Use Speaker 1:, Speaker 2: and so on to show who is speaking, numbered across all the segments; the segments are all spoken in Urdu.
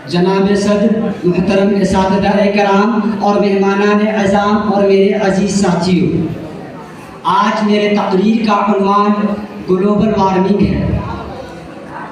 Speaker 1: جناب صدر، محترم اساتذہ کرام اور مہمانان اعظام اور میرے عزیز ساتھیوں، آج میرے تقریر کا عنوان گلوبل وارمنگ ہے۔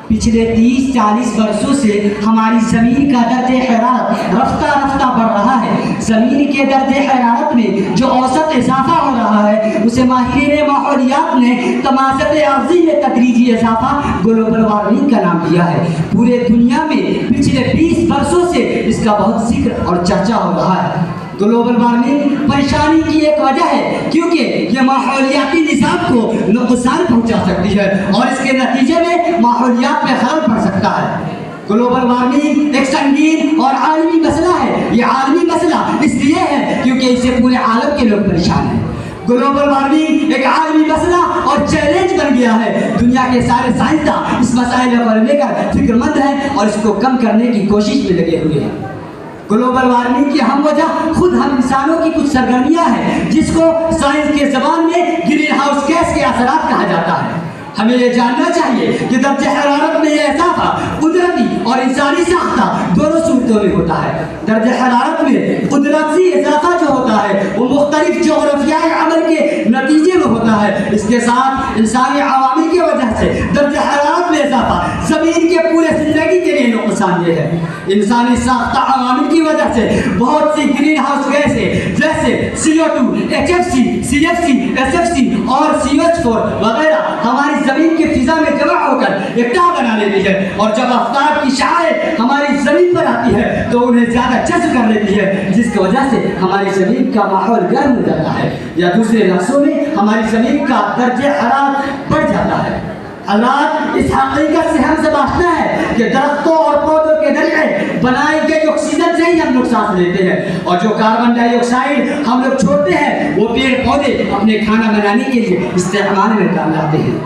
Speaker 1: پچھلے 30-40 برسوں سے ہماری زمین کا درجہ حرارت رفتہ رفتہ بڑھ رہا ہے۔ زمین کے درجہ حرارت میں جو اوسط اضافہ ہو رہا ہے اسے ماہرین ماحولیات نے تماثل ارضی میں تدریجی اضافہ گلوبل وارمنگ کا نام دیا ہے۔ پورے دنیا میں پچھلے 20 برسوں سے اس کا بہت ذکر اور چرچا ہو رہا ہے۔ گلوبل وارمنگ پریشانی کی ایک وجہ ہے کیونکہ یہ ماحولیاتی نظام کو نقصان پہنچا سکتی ہے اور اس کے نتیجے میں ماحولیات میں خلل پڑ سکتا ہے۔ گلوبل وارمنگ ایک سنگین اور عالمی مسئلہ ہے۔ یہ عالمی مسئلہ اس لیے ہے کیونکہ اس سے پورے عالم کے لوگ پریشان ہیں۔ گلوبل وارمنگ ایک عالمی مسئلہ اور چیلنج بن گیا ہے۔ دنیا کے سارے سائنسداں اس مسائل کو لے کر فکر مند ہیں اور اس کو کم کرنے کی کوشش میں لگے ہوئے ہیں۔ گلوبل وارمنگ کی اہم وجہ خود ہم انسانوں کی کچھ سرگرمیاں ہیں جس کو سائنس کے زبان میں گرین ہاؤس گیس کے اثرات کہا جاتا ہے۔ ہمیں یہ جاننا چاہیے کہ درجہ حرارت میں یہ اضافہ قدرتی اور انسانی ساختہ دونوں صورتوں میں ہوتا ہے۔ درجہ حرارت میں قدرتی اضافہ جو ہوتا ہے وہ مختلف جغرافیائی عمل کے نتیجے میں ہوتا ہے۔ اس کے ساتھ انسانی عوامل کی وجہ سے درجہ حرارت میں اضافہ زمین کے پورے زندگی کے لیے نقصان دہ ہے۔ انسانی ساختہ عوامل کی وجہ سے بہت سی گرین ہاؤس گیسیں جیسے CO2، HFC، CFC، SFC اور CH4 وغیرہ ہماری زمین کی فضا میں جمع ہو کر ایک ٹاہ بنا لیتی ہے اور جب آفتاب کی شعاعیں ہماری زمین پر آتی ہے تو انہیں زیادہ جذب کر لیتی ہے، جس کی وجہ سے ہماری زمین کا ماحول گرم ہو جاتا ہے یا دوسرے لفظوں میں ہماری زمین کا درجہ حرارت بڑھ جاتا ہے۔ حالات اس حقیقت سے ہم سب آشنا ہے کہ درختوں اور پودوں کے ذریعے بنائی گئی آکسیجن سے ہی ہم لوگ سانس لیتے ہیں اور جو کاربن ڈائی آکسائڈ ہم لوگ چھوڑتے ہیں وہ پیڑ پودے اپنے کھانا بنانے کے لیے استعمال میں لاتے ہیں۔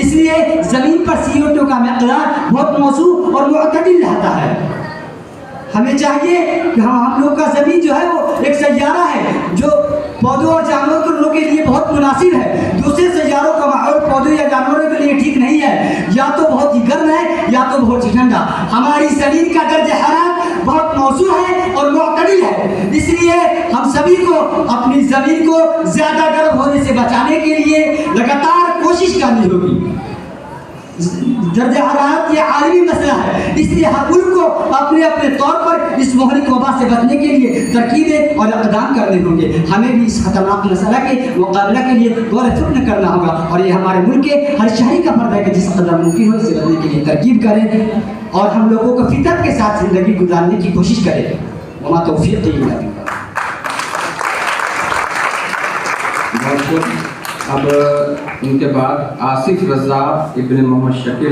Speaker 1: اس لیے زمین پر CO2 کا مقدار بہت موزوں اور معتدل رہتا ہے۔ ہمیں چاہیے کہ ہم لوگ کا زمین جو ہے وہ ایک سیارہ ہے جو پودوں اور جانوروں کے لیے بہت مناسب ہے۔ دوسرے سیاروں کا ماحول پودوں یا جانوروں کے لیے ٹھیک نہیں ہے، یا تو بہت ہی گرم ہے یا تو بہت ہی ٹھنڈا۔ ہماری زمین کا درجہ حرارت بہت موزوں ہے اور معتدل ہے، اس لیے ہم سبھی کو اپنی زمین کو زیادہ گرم ہونے سے بچانے کے لیے لگاتار کوشش کرنی ہوگی۔ درجہ حرارت یہ عالمی مسئلہ ہے، اس لیے ہر ملک کو اپنے اپنے طور پر اس مہلک وبا سے بچنے کے لیے ترکیبیں اور اقدام کرنے ہوں گے۔ ہمیں بھی اس خطرناک مسئلہ کے مقابلہ کے لیے غور و فکر کرنا ہوگا اور یہ ہمارے ملک کے ہر شہری کا فرض ہے کہ جس قدر ممکن ہو اسے بچنے کے لیے ترکیب کریں اور ہم لوگوں کو فطرت کے ساتھ زندگی گزارنے کی کوشش کریں۔ وما توفیقی الا باللہ۔
Speaker 2: اب ان کے بعد آصف رضا ابن محمد شکیل